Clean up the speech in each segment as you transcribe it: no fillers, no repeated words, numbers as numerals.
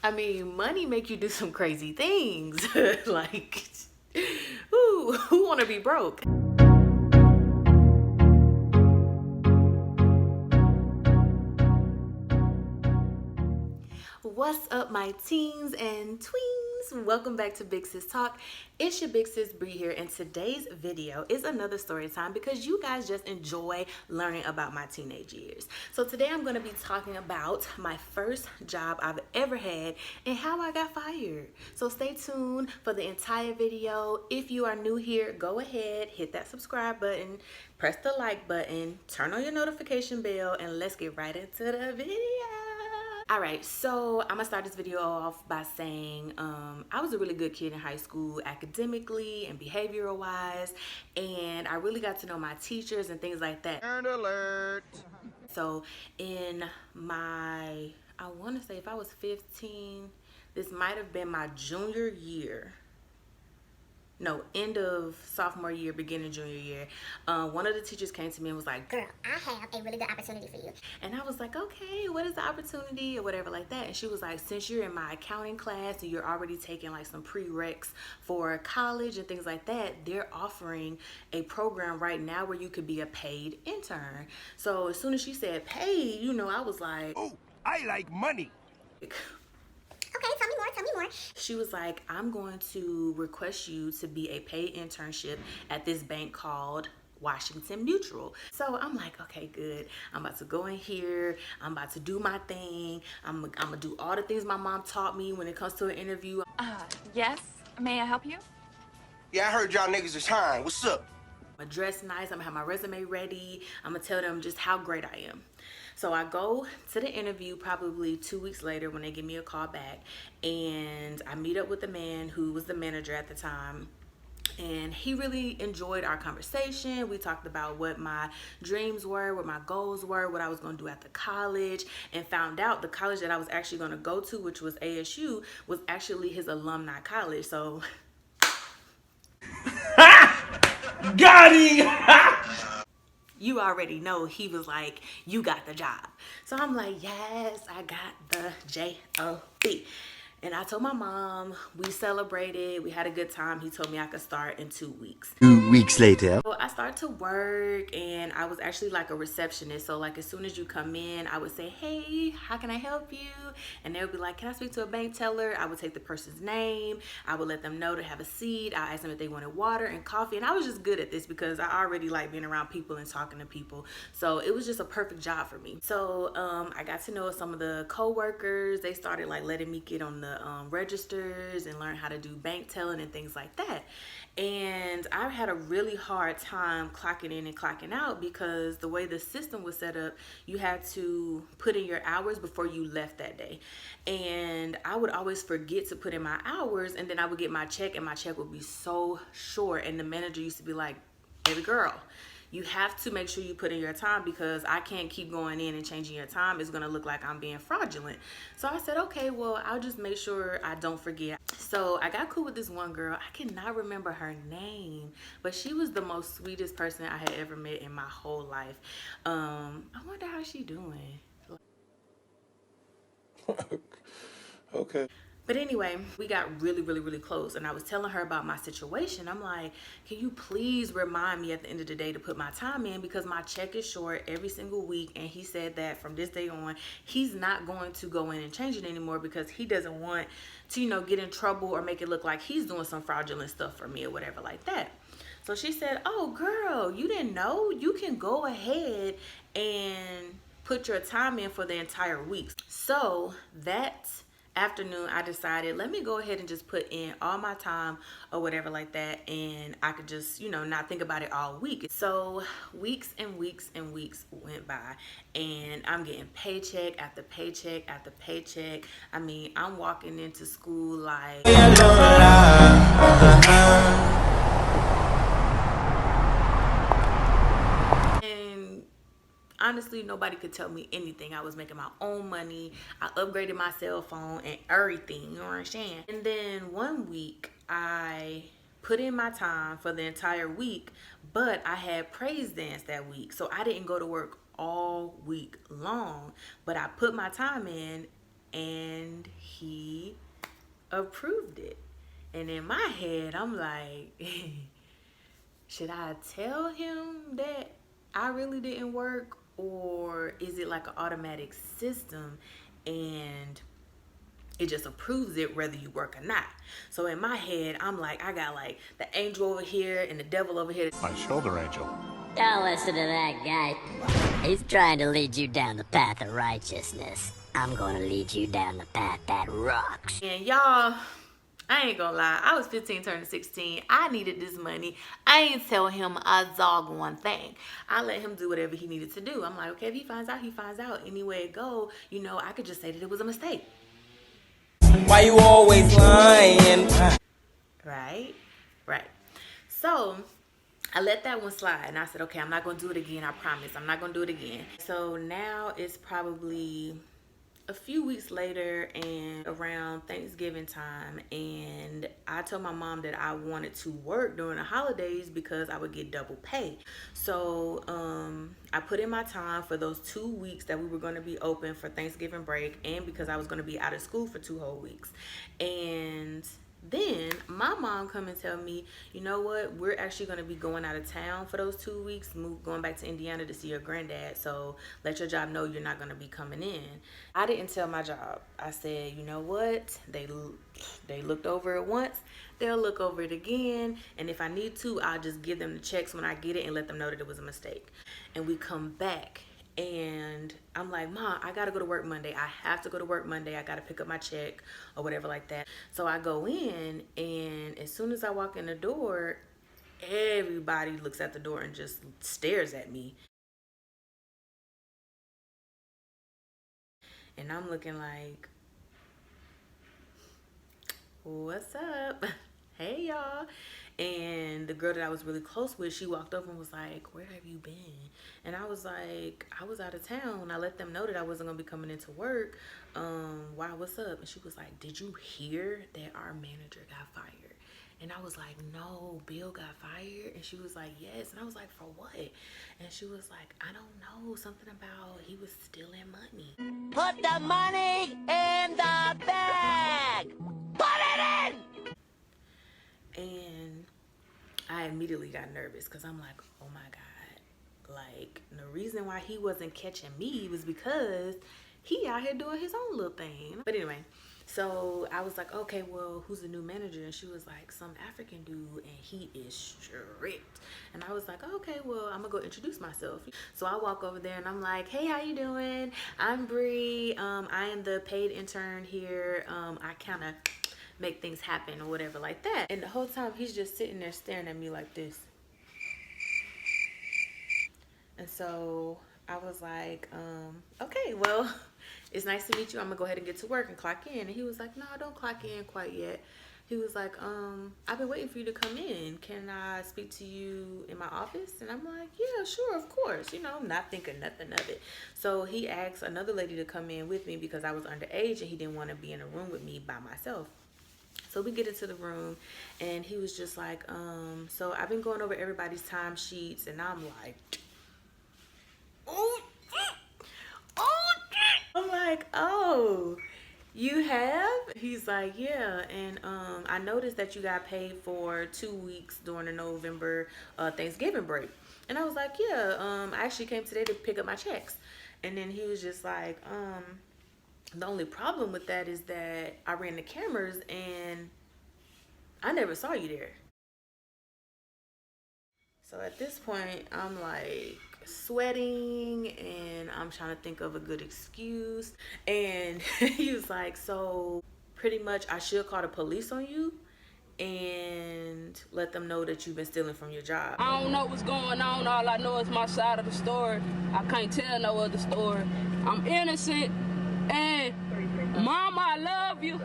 I mean, money make you do some crazy things. Like, who want to be broke? What's up, my teens and tweens? Welcome back to Big Sis Talk. It's your big sis Bree here, and today's video is another story time because you guys just enjoy learning about my teenage years. So today I'm going to be talking about my first job I've ever had and how I got fired. So stay tuned for the entire video. If you are new here, go ahead, hit that subscribe button, press the like button, turn on your notification bell, and let's get right into the video. All right, so I'm gonna start this video off by saying I was a really good kid in high school, academically and behavioral wise, and I really got to know my teachers and things like that. Nerd alert. So in my, I want to say if I was 15, this might have been my junior year. No, end of sophomore year, beginning junior year. One of the teachers came to me and was like, "Girl, I have a really good opportunity for you." and I was like, okay, what is the opportunity or whatever like that? And she was like, since you're in my accounting class and you're already taking like some prereqs for college and things like that, they're offering a program right now where you could be a paid intern. So as soon as she said paid, you know, I was like, Oh, I like money. Okay, tell me more, tell me more. She was like, I'm going to request you to be a paid internship at this bank called Washington Mutual. So I'm like, okay, good. I'm about to go in here. I'm about to do my thing. I'm gonna do all the things my mom taught me when it comes to an interview. Yes. May I help you? Yeah, I heard y'all niggas is hiring. What's up? I'm gonna dress nice. I'm gonna have my resume ready. I'm gonna tell them just how great I am. So I go to the interview probably 2 weeks later when they give me a call back, and I meet up with the man who was the manager at the time. And he really enjoyed our conversation. We talked about what my dreams were, what my goals were, what I was going to do after college, and found out the college that I was actually going to go to, which was ASU, was actually his alumni college. So Got him! you already know he was like, you got the job. So I'm like, yes, I got the J-O-B. And I told my mom, we celebrated, we had a good time. He told me I could start in 2 weeks. 2 weeks later. So I started to work, and I was actually like a receptionist. So like as soon as you come in, I would say, hey, how can I help you? And they would be like, can I speak to a bank teller? I would take the person's name. I would let them know to have a seat. I asked them if they wanted water and coffee. And I was just good at this because I already like being around people and talking to people. So it was just a perfect job for me. So I got to know some of the co-workers. They started like letting me get on the registers and learn how to do bank telling and things like that. And I had a really hard time clocking in and clocking out because the way the system was set up, you had to put in your hours before you left that day. And I would always forget to put in my hours, and then I would get my check, and my check would be so short. And the manager used to be like, baby girl, you have to make sure you put in your time because I can't keep going in and changing your time. It's going to look like I'm being fraudulent. So I said, okay, well, I'll just make sure I don't forget. So I got cool with this one girl. I cannot remember her name, but she was the most sweetest person I had ever met in my whole life. I wonder how she doing. Okay. But anyway, we got really close, and I was telling her about my situation. I'm like, can you please remind me at the end of the day to put my time in because my check is short every single week. And he said that from this day on, he's not going to go in and change it anymore because he doesn't want to, you know, get in trouble or make it look like he's doing some fraudulent stuff for me or whatever like that. So she said, oh girl, you didn't know? You can go ahead and put your time in for the entire week. So that afternoon, I decided, let me go ahead and just put in all my time or whatever like that, and I could just, you know, not think about it all week. So weeks and weeks and weeks went by, and I'm getting paycheck after paycheck after paycheck. I mean, I'm walking into school like honestly, nobody could tell me anything. I was making my own money. I upgraded my cell phone and everything, you know what I'm saying? And then one week, I put in my time for the entire week, but I had praise dance that week. So I didn't go to work all week long, but I put my time in, and he approved it. And in my head, I'm like, should I tell him that I really didn't work, or is it like an automatic system and it just approves it whether you work or not? So in my head, I'm like, I got like the angel over here and the devil over here. My shoulder angel. Don't listen to that guy. He's trying to lead you down the path of righteousness. I'm gonna lead you down the path that rocks. And y'all, I ain't gonna lie, I was 15 turning 16. I needed this money. I ain't tell him a doggone thing. I let him do whatever he needed to do. I'm like, okay, if he finds out, he finds out. Any way it go, you know, I could just say that it was a mistake. Why you always lying? Right? Right. So I let that one slide and I said, okay, I'm not gonna do it again. I promise. I'm not gonna do it again. So now it's probably a few weeks later and around Thanksgiving time, and I told my mom that I wanted to work during the holidays because I would get double pay. So I put in my time for those 2 weeks that we were going to be open for Thanksgiving break, and because I was going to be out of school for 2 whole weeks. And then my mom come and tell me, you know what, we're actually going to be going out of town for those 2 weeks, going back to Indiana to see your granddad, so let your job know you're not going to be coming in. I didn't tell my job. I said, you know what, they looked over it once, they'll look over it again, and if I need to, I'll just give them the checks when I get it and let them know that it was a mistake. And we come back and I'm like, Mom, I gotta go to work Monday. I have to go to work Monday. I gotta pick up my check or whatever like that. So I go in, and as soon as I walk in the door, everybody looks at the door and just stares at me. And I'm looking like, what's up? Hey y'all. And the girl that I was really close with, she walked over and was like, where have you been? And I was like, I was out of town. I let them know that I wasn't gonna be coming into work. Why, what's up? And she was like, did you hear that our manager got fired? And I was like, no, Bill got fired. And she was like, yes. And I was like, for what? And she was like, I don't know, something about he was stealing money. Put the money in the bag! Put it in! And I immediately got nervous because I'm like, oh my God. Like, the reason why he wasn't catching me was because he out here doing his own little thing. But anyway, so I was like, okay, well, who's the new manager? And she was like, some African dude, and he is strict. And I was like, okay, well, I'm gonna go introduce myself. So I walk over there and I'm like, hey, how you doing? I'm Bree. I am the paid intern here. I kind of make things happen or whatever like that. And the whole time he's just sitting there staring at me like this. And so I was like, okay, well, it's nice to meet you. I'm gonna go ahead and get to work and clock in. And he was like, no, don't clock in quite yet. He was like, I've been waiting for you to come in. Can I speak to you in my office? And I'm like, yeah, sure, of course. You know, not thinking nothing of it. So he asked another lady to come in with me because I was underage and he didn't want to be in a room with me by myself. So we get into the room and he was just like, so I've been going over everybody's time sheets, and I'm like, oh, I'm like, oh, you have? He's like, yeah. And I noticed that you got paid for 2 weeks during the November Thanksgiving break. And I was like, yeah, I actually came today to pick up my checks. And then he was just like, the only problem with that is that I ran the cameras and I never saw you there. So at this point, I'm like sweating and I'm trying to think of a good excuse. And he was like, so pretty much I should call the police on you and let them know that you've been stealing from your job. I don't know what's going on. All I know is my side of the story. I can't tell no other story. I'm innocent. And Mama, I love you.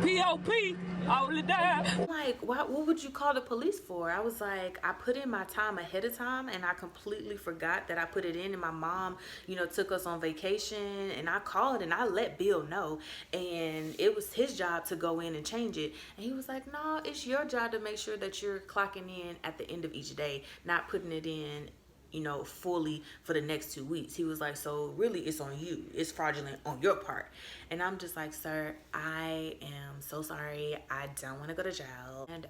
P.O.P. all the time. I'm like, what would you call the police for? I was like, I put in my time ahead of time and I completely forgot that I put it in, and my mom, you know, took us on vacation, and I called and I let Bill know, and it was his job to go in and change it. And he was like, no, it's your job to make sure that you're clocking in at the end of each day, not putting it in, you know, fully for the next 2 weeks. He was like, so really it's on you. It's fraudulent on your part. And I'm just like, sir, I am so sorry. I don't want to go to jail. And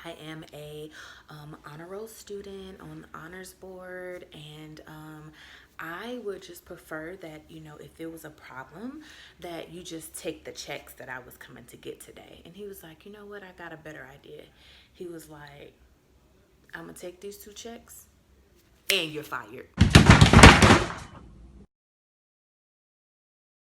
I am a honor roll student on the honors board, and I would just prefer that, you know, if it was a problem, that you just take the checks that I was coming to get today. And he was like, you know what, I got a better idea. He was like, I'm gonna take these 2 checks and you're fired.